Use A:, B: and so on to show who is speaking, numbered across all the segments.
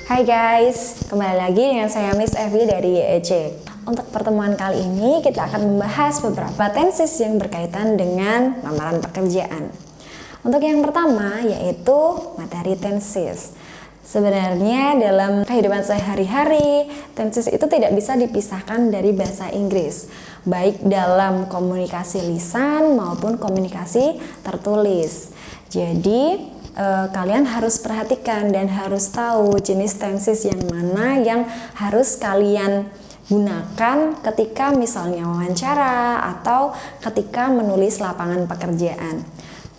A: Hai guys, kembali lagi dengan saya Miss Evi dari YEC. Untuk pertemuan kali ini kita akan membahas beberapa tenses yang berkaitan dengan lamaran pekerjaan. Untuk yang pertama yaitu materi tenses. Sebenarnya dalam kehidupan sehari-hari, tenses itu tidak bisa dipisahkan dari bahasa Inggris, baik dalam komunikasi lisan maupun komunikasi tertulis. Jadi kalian harus perhatikan dan harus tahu jenis tenses yang mana yang harus kalian gunakan ketika misalnya wawancara atau ketika menulis lapangan pekerjaan.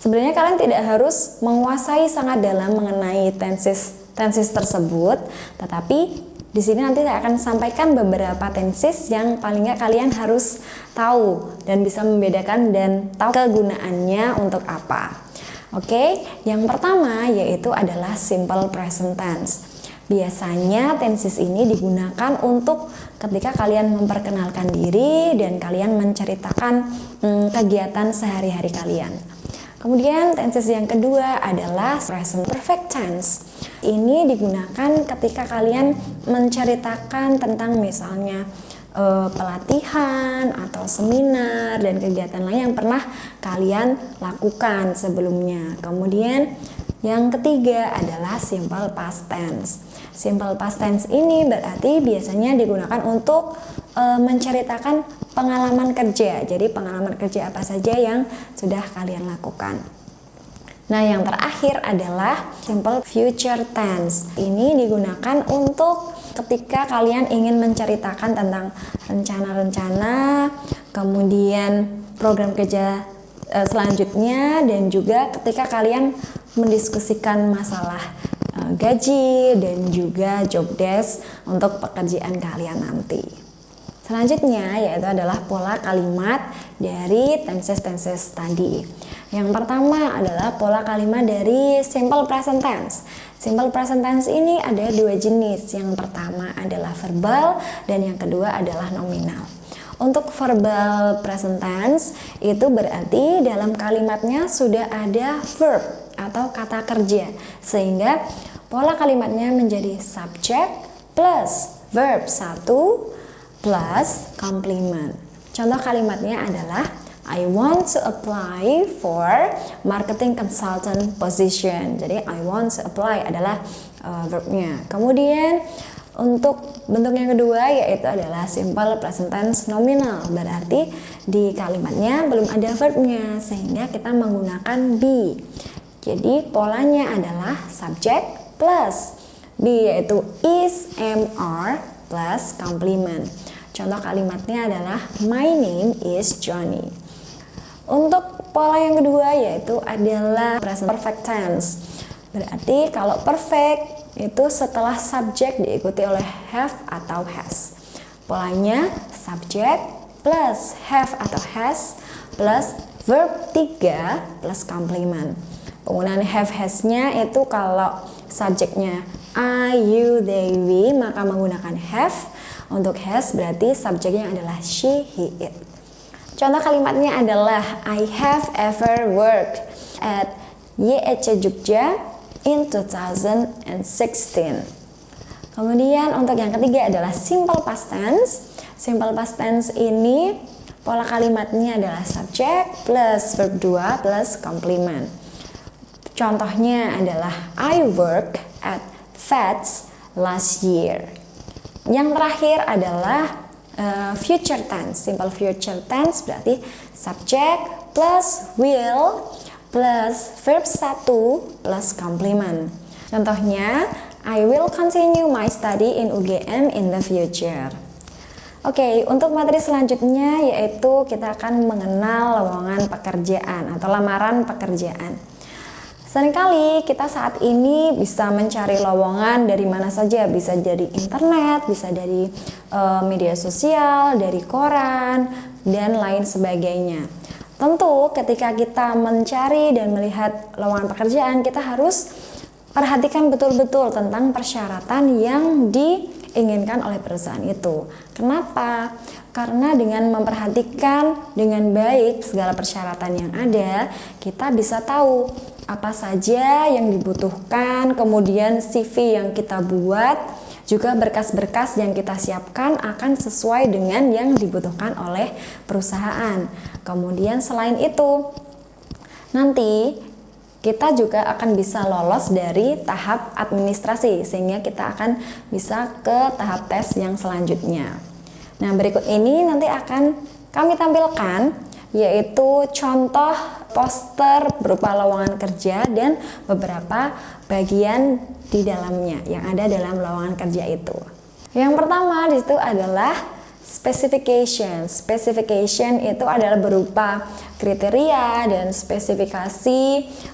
A: Sebenarnya kalian tidak harus menguasai sangat dalam mengenai tenses tersebut, tetapi di sini nanti saya akan sampaikan beberapa tenses yang paling nggak kalian harus tahu dan bisa membedakan dan tahu kegunaannya untuk apa. Oke, yang pertama yaitu adalah simple present tense. Biasanya tenses ini digunakan untuk ketika kalian memperkenalkan diri dan kalian menceritakan kegiatan sehari-hari kalian. Kemudian tenses yang kedua adalah present perfect tense. Ini digunakan ketika kalian menceritakan tentang misalnya pelatihan atau seminar dan kegiatan lain yang pernah kalian lakukan sebelumnya. Kemudian yang ketiga adalah simple past tense. Simple past tense ini berarti biasanya digunakan untuk menceritakan pengalaman kerja. Jadi pengalaman kerja apa saja yang sudah kalian lakukan. Nah, yang terakhir adalah simple future tense. Ini digunakan untuk ketika kalian ingin menceritakan tentang rencana-rencana, kemudian program kerja selanjutnya, dan juga ketika kalian mendiskusikan masalah gaji dan juga job desk untuk pekerjaan kalian nanti. Selanjutnya yaitu adalah pola kalimat dari tenses-tenses tadi. Yang pertama adalah pola kalimat dari simple present tense. Simple present tense ini ada dua jenis. Yang pertama adalah verbal dan yang kedua adalah nominal. Untuk verbal present tense itu berarti dalam kalimatnya sudah ada verb atau kata kerja, sehingga pola kalimatnya menjadi subject plus verb 1 plus complement. Contoh kalimatnya adalah I want to apply for marketing consultant position. Jadi I want to apply adalah verbnya. Kemudian untuk bentuk yang kedua yaitu adalah simple present tense nominal. Berarti di kalimatnya belum ada verbnya sehingga kita menggunakan be. Jadi polanya adalah subject plus be yaitu is, am, are plus complement. Contoh kalimatnya adalah my name is Johnny. Untuk pola yang kedua yaitu adalah present perfect tense. Berarti kalau perfect itu setelah subject diikuti oleh have atau has. Polanya subject plus have atau has plus verb 3 plus complement. Penggunaan have has-nya itu kalau subjeknya I, you, they, we maka menggunakan have. Untuk has berarti subjeknya adalah she, he, it. Contoh kalimatnya adalah I have ever worked at YEC Jogja in 2016. Kemudian untuk yang ketiga adalah simple past tense. Simple past tense ini pola kalimatnya adalah subject plus verb 2 plus complement. Contohnya adalah I work at FETS last year. Yang terakhir adalah future tense. Simple future tense berarti subject plus will plus verb 1 plus complement. Contohnya, I will continue my study in UGM in the future. Oke, untuk materi selanjutnya yaitu kita akan mengenal lowongan pekerjaan atau lamaran pekerjaan. Seringkali kita saat ini bisa mencari lowongan dari mana saja, bisa dari internet, bisa dari media sosial, dari koran, dan lain sebagainya. Tentu ketika kita mencari dan melihat lowongan pekerjaan, kita harus perhatikan betul-betul tentang persyaratan yang diinginkan oleh perusahaan itu. Kenapa? Karena dengan memperhatikan dengan baik segala persyaratan yang ada, kita bisa tahu apa saja yang dibutuhkan, kemudian CV yang kita buat, juga berkas-berkas yang kita siapkan akan sesuai dengan yang dibutuhkan oleh perusahaan. Kemudian selain itu, nanti kita juga akan bisa lolos dari tahap administrasi, sehingga kita akan bisa ke tahap tes yang selanjutnya. Nah, berikut ini nanti akan kami tampilkan, yaitu contoh poster berupa lowongan kerja dan beberapa bagian di dalamnya yang ada dalam lowongan kerja itu. Yang pertama di situ adalah specification. Specification itu adalah berupa kriteria dan spesifikasi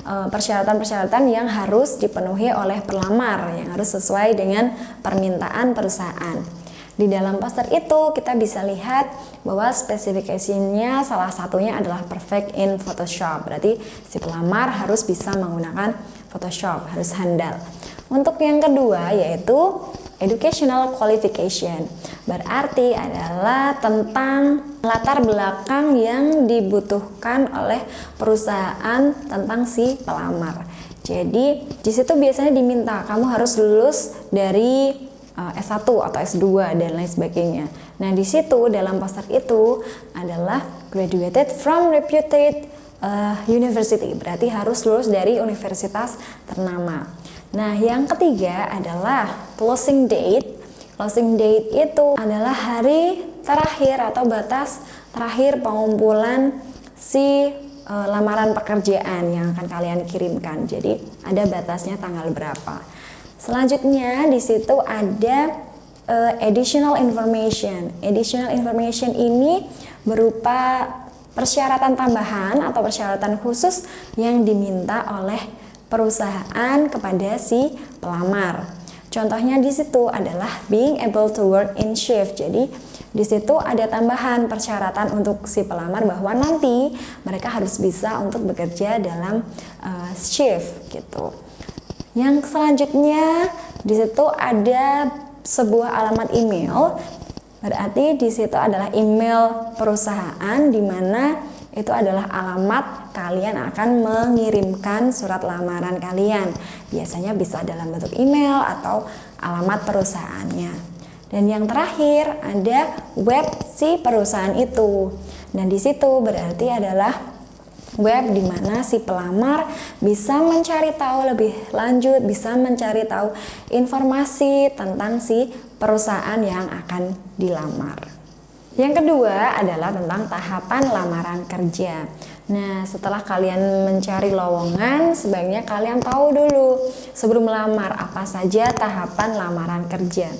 A: persyaratan-persyaratan yang harus dipenuhi oleh pelamar, yang harus sesuai dengan permintaan perusahaan. Di dalam poster itu kita bisa lihat bahwa spesifikasinya salah satunya adalah perfect in Photoshop. Berarti si pelamar harus bisa menggunakan Photoshop, harus handal. Untuk yang kedua yaitu educational qualification. Berarti adalah tentang latar belakang yang dibutuhkan oleh perusahaan tentang si pelamar. Jadi di situ biasanya diminta kamu harus lulus dari S1 atau S2 dan lain sebagainya. Nah, di situ dalam poster itu adalah graduated from reputed university. Berarti harus lulus dari universitas ternama. Nah, yang ketiga adalah closing date. Closing date itu adalah hari terakhir atau batas terakhir pengumpulan si lamaran pekerjaan yang akan kalian kirimkan. Jadi, ada batasnya tanggal berapa. Selanjutnya di situ ada additional information. Additional information ini berupa persyaratan tambahan atau persyaratan khusus yang diminta oleh perusahaan kepada si pelamar. Contohnya di situ adalah being able to work in shift. Jadi di situ ada tambahan persyaratan untuk si pelamar bahwa nanti mereka harus bisa untuk bekerja dalam shift gitu. Yang selanjutnya di situ ada sebuah alamat email. Berarti di situ adalah email perusahaan di mana itu adalah alamat kalian akan mengirimkan surat lamaran kalian. Biasanya bisa dalam bentuk email atau alamat perusahaannya. Dan yang terakhir ada web si perusahaan itu. Dan di situ berarti adalah web di mana si pelamar bisa mencari tahu lebih lanjut, bisa mencari tahu informasi tentang si perusahaan yang akan dilamar. Yang kedua adalah tentang tahapan lamaran kerja. Nah, setelah kalian mencari lowongan, sebaiknya kalian tahu dulu sebelum melamar apa saja tahapan lamaran kerja.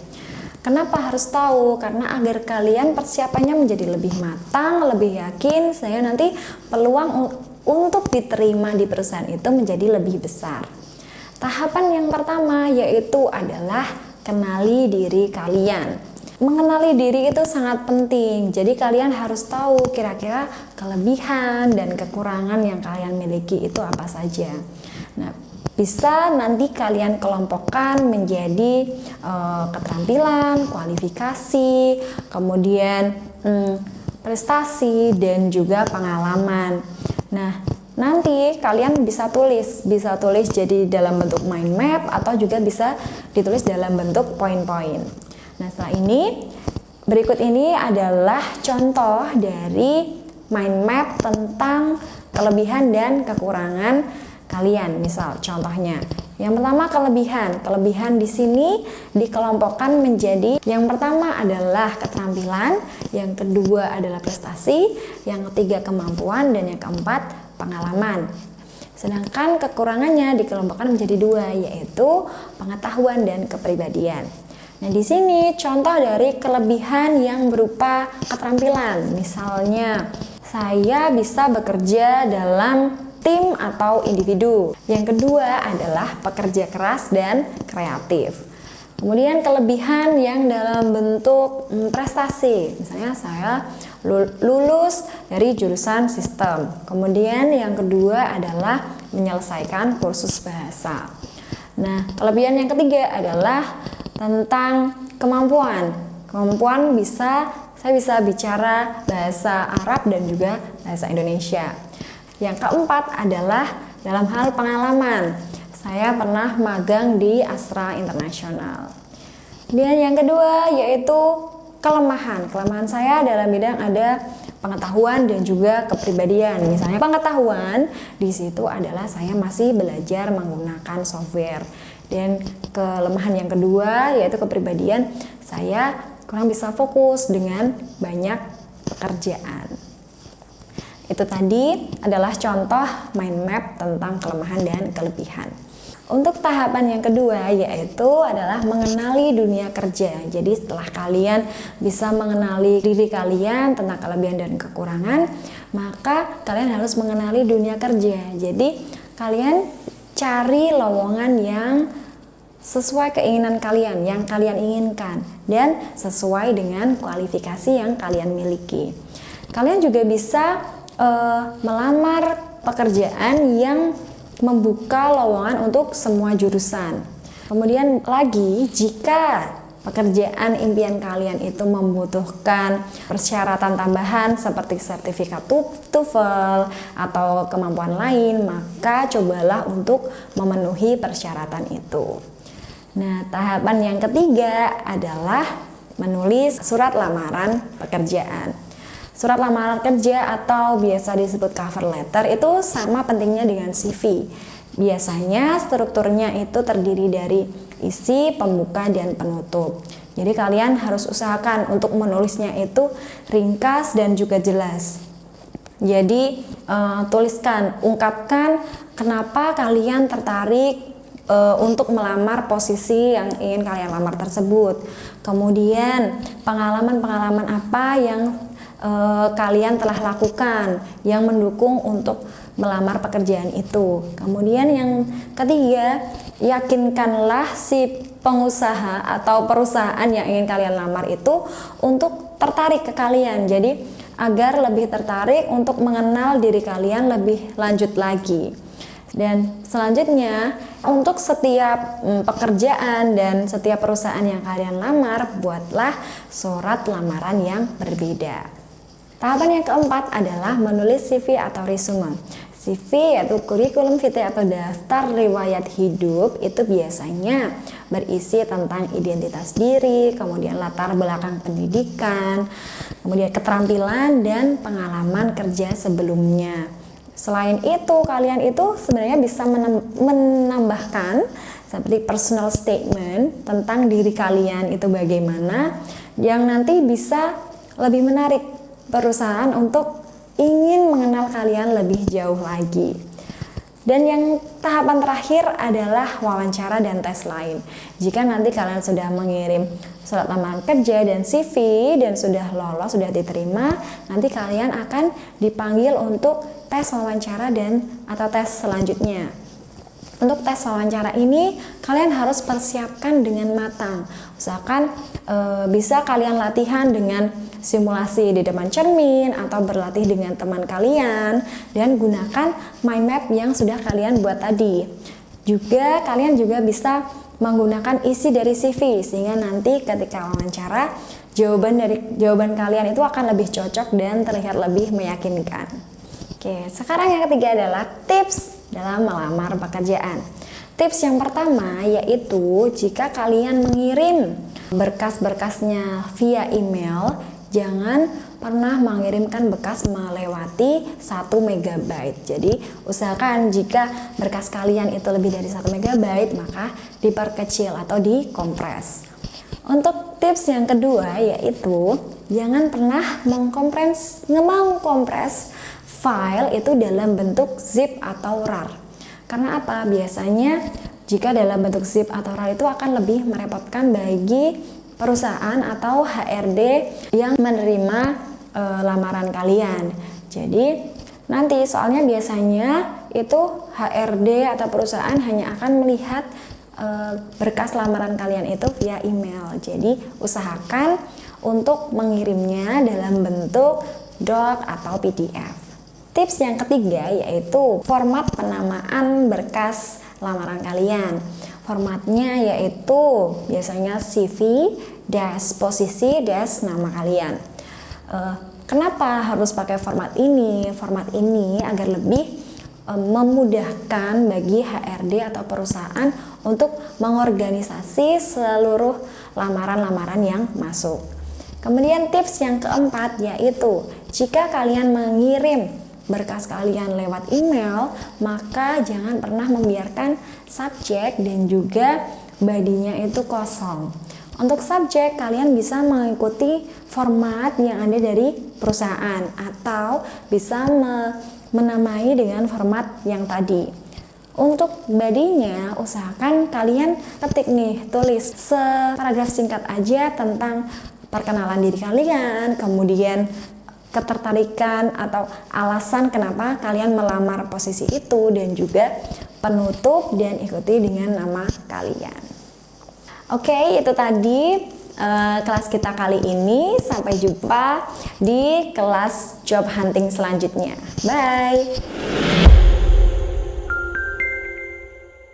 A: Kenapa harus tahu? Karena agar kalian persiapannya menjadi lebih matang, lebih yakin, sehingga nanti peluang untuk diterima di perusahaan itu menjadi lebih besar. Tahapan yang pertama yaitu adalah kenali diri kalian. Mengenali diri itu sangat penting, jadi kalian harus tahu kira-kira kelebihan dan kekurangan yang kalian miliki itu apa saja. Nah, bisa nanti kalian kelompokkan menjadi keterampilan, kualifikasi, kemudian prestasi dan juga pengalaman. Nah, nanti kalian bisa tulis jadi dalam bentuk mind map atau juga bisa ditulis dalam bentuk poin-poin. Nah, setelah ini berikut ini adalah contoh dari mind map tentang kelebihan dan kekurangan kalian. Misal contohnya, yang pertama kelebihan di sini dikelompokkan menjadi yang pertama adalah keterampilan, yang kedua adalah prestasi, yang ketiga kemampuan, dan yang keempat pengalaman. Sedangkan kekurangannya dikelompokkan menjadi dua, yaitu pengetahuan dan kepribadian. Nah, di sini contoh dari kelebihan yang berupa keterampilan. Misalnya, saya bisa bekerja dalam tim atau individu. Yang kedua adalah pekerja keras dan kreatif. Kemudian kelebihan yang dalam bentuk prestasi. Misalnya saya lulus dari jurusan sistem. Kemudian yang kedua adalah menyelesaikan kursus bahasa. Nah, kelebihan yang ketiga adalah tentang kemampuan. Kemampuan saya bisa bicara bahasa Arab dan juga bahasa Indonesia. Yang keempat adalah dalam hal pengalaman, saya pernah magang di Astra Internasional. Dan yang kedua yaitu kelemahan. Kelemahan saya dalam bidang ada pengetahuan dan juga kepribadian. Misalnya pengetahuan di situ adalah saya masih belajar menggunakan software. Dan kelemahan yang kedua yaitu kepribadian, saya kurang bisa fokus dengan banyak pekerjaan. Itu tadi adalah contoh mind map tentang kelemahan dan kelebihan. Untuk tahapan yang kedua yaitu adalah mengenali dunia kerja. Jadi setelah kalian bisa mengenali diri kalian tentang kelebihan dan kekurangan, maka kalian harus mengenali dunia kerja. Jadi kalian cari lowongan yang sesuai keinginan kalian, yang kalian inginkan, dan sesuai dengan kualifikasi yang kalian miliki. Kalian juga bisa melamar pekerjaan yang membuka lowongan untuk semua jurusan. Kemudian lagi, jika pekerjaan impian kalian itu membutuhkan persyaratan tambahan seperti sertifikat TOEFL atau kemampuan lain, maka cobalah untuk memenuhi persyaratan itu. Nah, tahapan yang ketiga adalah menulis surat lamaran pekerjaan. Surat lamaran kerja atau biasa disebut cover letter itu sama pentingnya dengan CV. Biasanya strukturnya itu terdiri dari isi, pembuka, dan penutup. Jadi kalian harus usahakan untuk menulisnya itu ringkas dan juga jelas. Jadi tuliskan, ungkapkan kenapa kalian tertarik untuk melamar posisi yang ingin kalian lamar tersebut. Kemudian pengalaman-pengalaman apa yang kalian telah lakukan yang mendukung untuk melamar pekerjaan itu. Kemudian yang ketiga, yakinkanlah si pengusaha atau perusahaan yang ingin kalian lamar itu untuk tertarik ke kalian. Jadi agar lebih tertarik untuk mengenal diri kalian lebih lanjut lagi. Dan selanjutnya, untuk setiap pekerjaan dan setiap perusahaan yang kalian lamar, buatlah surat lamaran yang berbeda. Tahapan yang keempat adalah menulis CV atau resume. CV yaitu kurikulum vitae atau daftar riwayat hidup, itu biasanya berisi tentang identitas diri, kemudian latar belakang pendidikan, kemudian keterampilan dan pengalaman kerja sebelumnya. Selain itu, kalian itu sebenarnya bisa menambahkan seperti personal statement tentang diri kalian itu bagaimana, yang nanti bisa lebih menarik perusahaan untuk ingin mengenal kalian lebih jauh lagi. Dan yang tahapan terakhir adalah wawancara dan tes lain. Jika nanti kalian sudah mengirim surat lamaran kerja dan CV dan sudah lolos, sudah diterima, nanti kalian akan dipanggil untuk tes wawancara dan atau tes selanjutnya. Untuk tes wawancara ini kalian harus persiapkan dengan matang. Usahakan bisa kalian latihan dengan simulasi di depan cermin atau berlatih dengan teman kalian, dan gunakan mind map yang sudah kalian buat tadi. Juga kalian juga bisa menggunakan isi dari CV sehingga nanti ketika wawancara jawaban kalian itu akan lebih cocok dan terlihat lebih meyakinkan. Oke, sekarang yang ketiga adalah tips dalam melamar pekerjaan. Tips yang pertama yaitu jika kalian mengirim berkas-berkasnya via email, jangan pernah mengirimkan bekas melewati 1 MB. Jadi usahakan jika berkas kalian itu lebih dari 1 MB, maka diperkecil atau dikompres. Untuk tips yang kedua yaitu jangan pernah mengkompres file itu dalam bentuk zip atau RAR. Karena apa? Biasanya jika dalam bentuk zip atau RAR itu akan lebih merepotkan bagi perusahaan atau HRD yang menerima lamaran kalian. Jadi nanti soalnya biasanya itu HRD atau perusahaan hanya akan melihat berkas lamaran kalian itu via email. Jadi usahakan untuk mengirimnya dalam bentuk doc atau PDF. Tips yang ketiga yaitu format penamaan berkas lamaran kalian. Formatnya yaitu biasanya CV, posisi, nama kalian. Kenapa harus pakai format ini? Format ini agar lebih memudahkan bagi HRD atau perusahaan untuk mengorganisasi seluruh lamaran-lamaran yang masuk. Kemudian tips yang keempat yaitu jika kalian mengirim berkas kalian lewat email, maka jangan pernah membiarkan subjek dan juga bodinya itu kosong. Untuk subjek, kalian bisa mengikuti format yang ada dari perusahaan atau bisa menamai dengan format yang tadi. Untuk bodinya, usahakan kalian ketik nih, tulis separagraf singkat aja tentang perkenalan diri kalian, kemudian ketertarikan atau alasan kenapa kalian melamar posisi itu, dan juga penutup dan ikuti dengan nama kalian. Oke, itu tadi kelas kita kali ini. Sampai jumpa di kelas job hunting selanjutnya. Bye.